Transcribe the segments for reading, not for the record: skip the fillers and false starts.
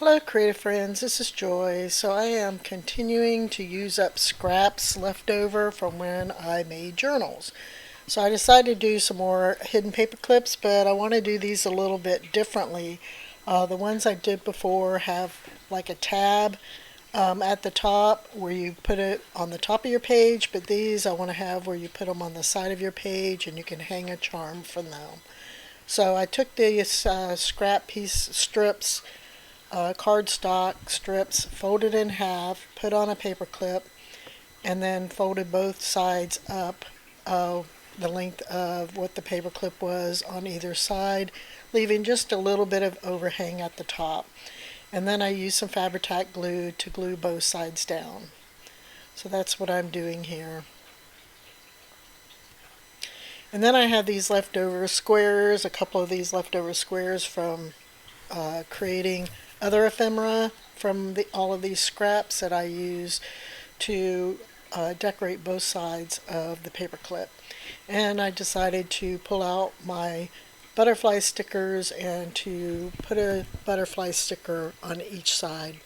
Hello creative friends, this is Joy. So I am continuing to use up scraps left over from when I made journals. So I decided to do some more hidden paper clips, but I want to do these a little bit differently. The ones I did before have like a tab at the top where you put it on the top of your page, but these I want to have where you put them on the side of your page and you can hang a charm from them. So I took these scrap piece strips, cardstock strips, folded in half, put on a paper clip, and then folded both sides up the length of what the paper clip was on either side, leaving just a little bit of overhang at the top. And then I used some Fabri-Tac glue to glue both sides down. So that's what I'm doing here. And then I have these leftover squares, a couple of these leftover squares from creating other ephemera from all of these scraps that I use to decorate both sides of the paper clip. And I decided to pull out my butterfly stickers and to put a butterfly sticker on each side.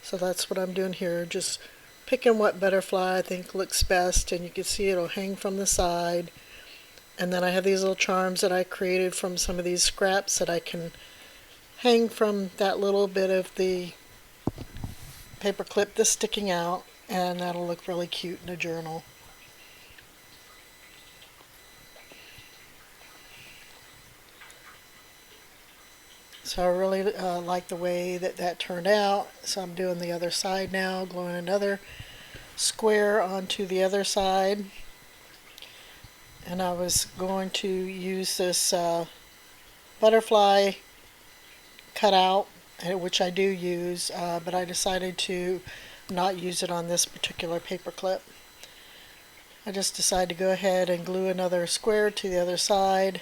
So that's what I'm doing here, just picking what butterfly I think looks best, and you can see it'll hang from the side. And then I have these little charms that I created from some of these scraps that I can hang from that little bit of the paper clip that's sticking out, and that'll look really cute in a journal. So I really like the way that turned out. So I'm doing the other side now, gluing another square onto the other side. And I was going to use this butterfly cutout, which I do use, but I decided to not use it on this particular paper clip. I just decided to go ahead and glue another square to the other side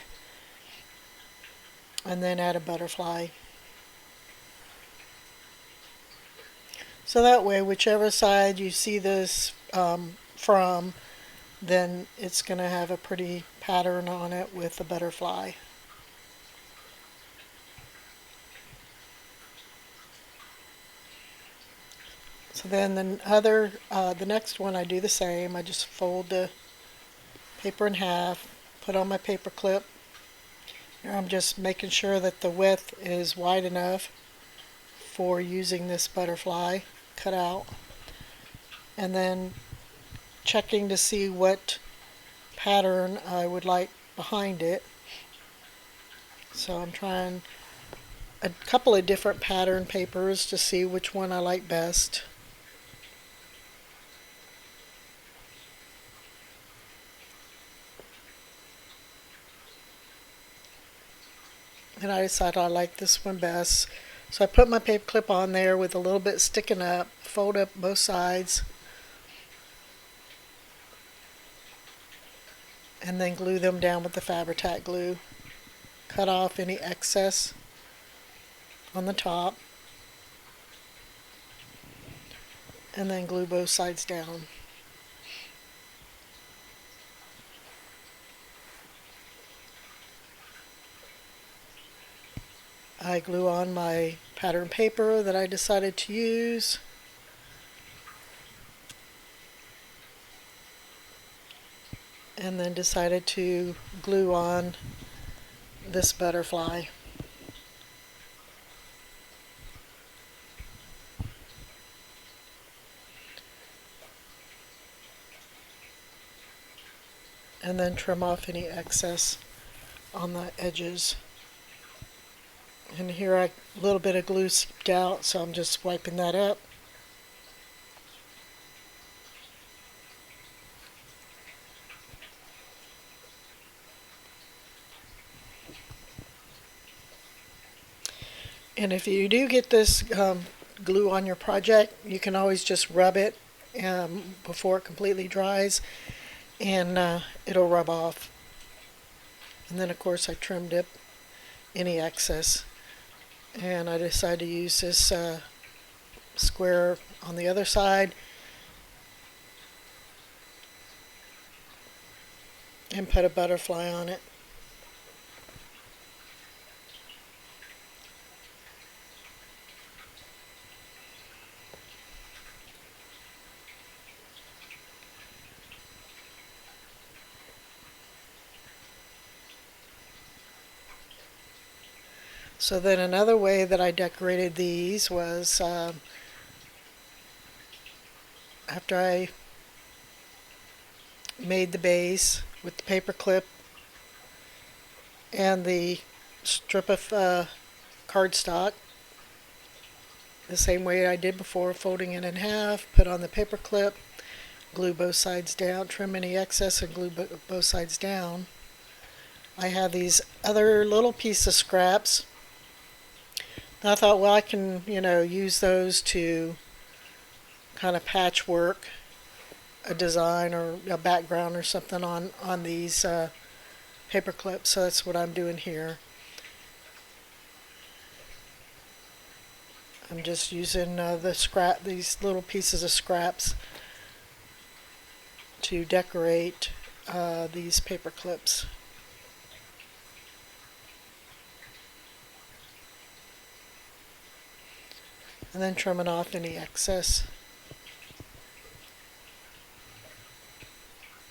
and then add a butterfly. So that way, whichever side you see this from, then it's going to have a pretty pattern on it with a butterfly. So then the next one I do the same. I just fold the paper in half, put on my paper clip. Here I'm just making sure that the width is wide enough for using this butterfly cut out, and then checking to see what pattern I would like behind it. So I'm trying a couple of different pattern papers to see which one I like best. And I decided I like this one best. So I put my paper clip on there with a little bit sticking up, fold up both sides, and then glue them down with the Fabri-Tac glue. Cut off any excess on the top, and then glue both sides down. I glue on my pattern paper that I decided to use. And then decided to glue on this butterfly. And then trim off any excess on the edges. And here a little bit of glue seeped out, so I'm just wiping that up. And if you do get this glue on your project, you can always just rub it before it completely dries, and it'll rub off. And then of course I trimmed up any excess, and I decided to use this square on the other side and put a butterfly on it. So then another way that I decorated these was after I made the base with the paper clip and the strip of cardstock, the same way I did before, folding it in half, put on the paper clip, glue both sides down, trim any excess and glue both sides down. I have these other little piece of scraps. And I thought, well, I can, use those to kind of patchwork a design or a background or something on these paper clips. So that's what I'm doing here. I'm just using these little pieces of scraps to decorate these paper clips. And then trimming off any excess.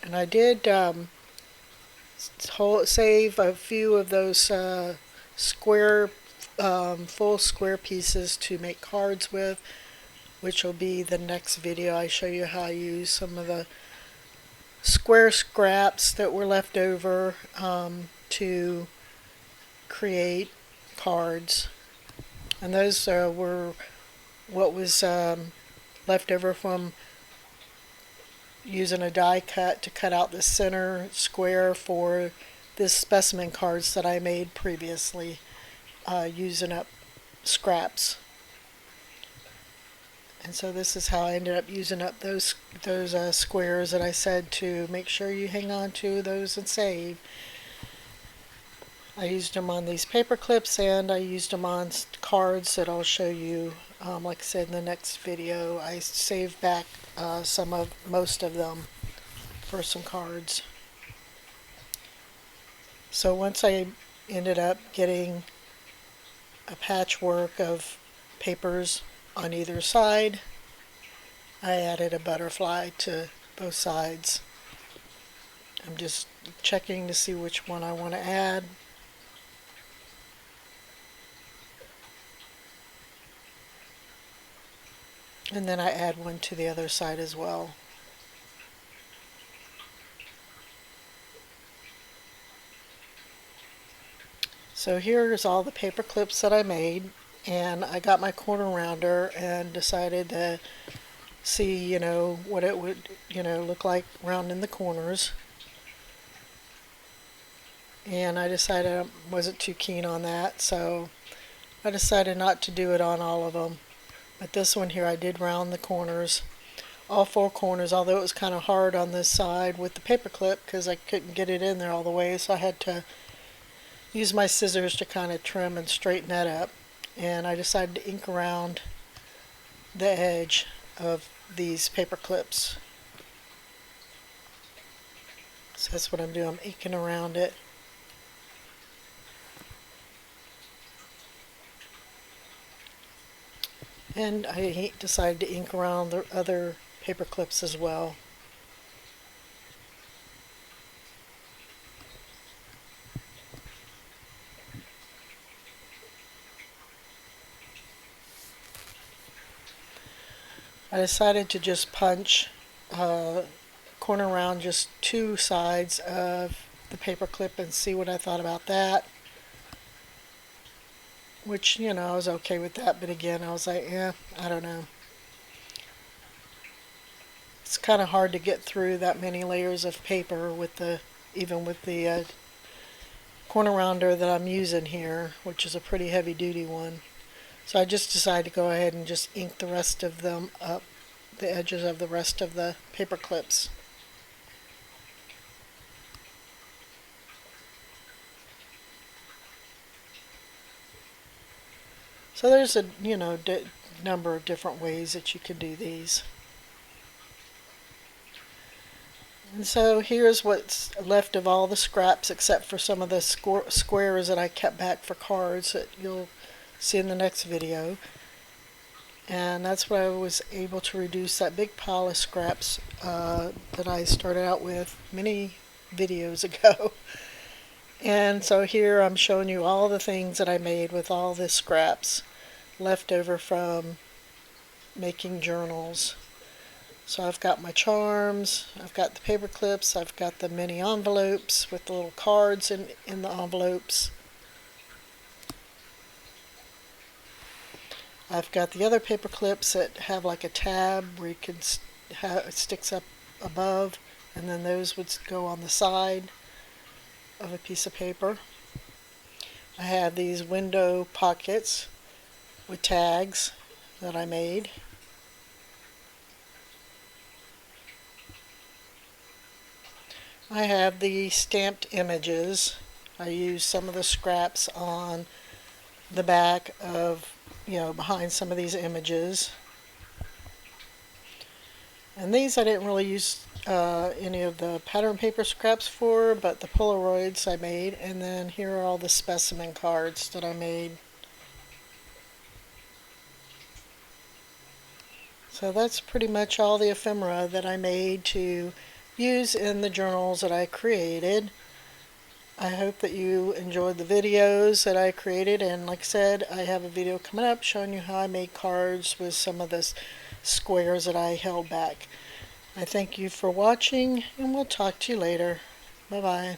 And I did save a few of those square, full square pieces to make cards with, which will be the next video. I show you how I use some of the square scraps that were left over to create cards. And those were what was left over from using a die cut to cut out the center square for this specimen cards that I made previously using up scraps. And so this is how I ended up using up those squares that I said to make sure you hang on to those and save. I used them on these paper clips and I used them on cards that I'll show you. Like I said in the next video, I saved back most of them for some cards. So once I ended up getting a patchwork of papers on either side, I added a butterfly to both sides. I'm just checking to see which one I want to add. And then I add one to the other side as well. So here's all the paper clips that I made, and I got my corner rounder and decided to see, what it would, look like rounding the corners. And I decided I wasn't too keen on that, so I decided not to do it on all of them. But this one here I did round the corners, all four corners, although it was kind of hard on this side with the paper clip because I couldn't get it in there all the way, so I had to use my scissors to kind of trim and straighten that up. And I decided to ink around the edge of these paper clips. So that's what I'm doing, I'm inking around it. And I decided to ink around the other paper clips as well. I decided to just punch corner around just two sides of the paper clip and see what I thought about that. Which, I was okay with that, but again, I was like, I don't know. It's kind of hard to get through that many layers of paper even with the corner rounder that I'm using here, which is a pretty heavy duty one. So I just decided to go ahead and just ink the rest of them up, the edges of the rest of the paper clips. So there's a number of different ways that you can do these. And so here's what's left of all the scraps except for some of the squares that I kept back for cards that you'll see in the next video. And that's what I was able to reduce that big pile of scraps that I started out with many videos ago. And so here I'm showing you all the things that I made with all the scraps left over from making journals. So I've got my charms, I've got the paper clips, I've got the mini envelopes with the little cards in the envelopes. I've got the other paper clips that have like a tab where you can it sticks up above, and then those would go on the side of a piece of paper. I have these window pockets with tags that I made. I have the stamped images. I used some of the scraps on the back of, behind some of these images. And these I didn't really use any of the pattern paper scraps for, but the Polaroids I made. And then here are all the specimen cards that I made. So that's pretty much all the ephemera that I made to use in the journals that I created. I hope that you enjoyed the videos that I created, and like I said, I have a video coming up showing you how I made cards with some of the squares that I held back. I thank you for watching, and we'll talk to you later. Bye bye.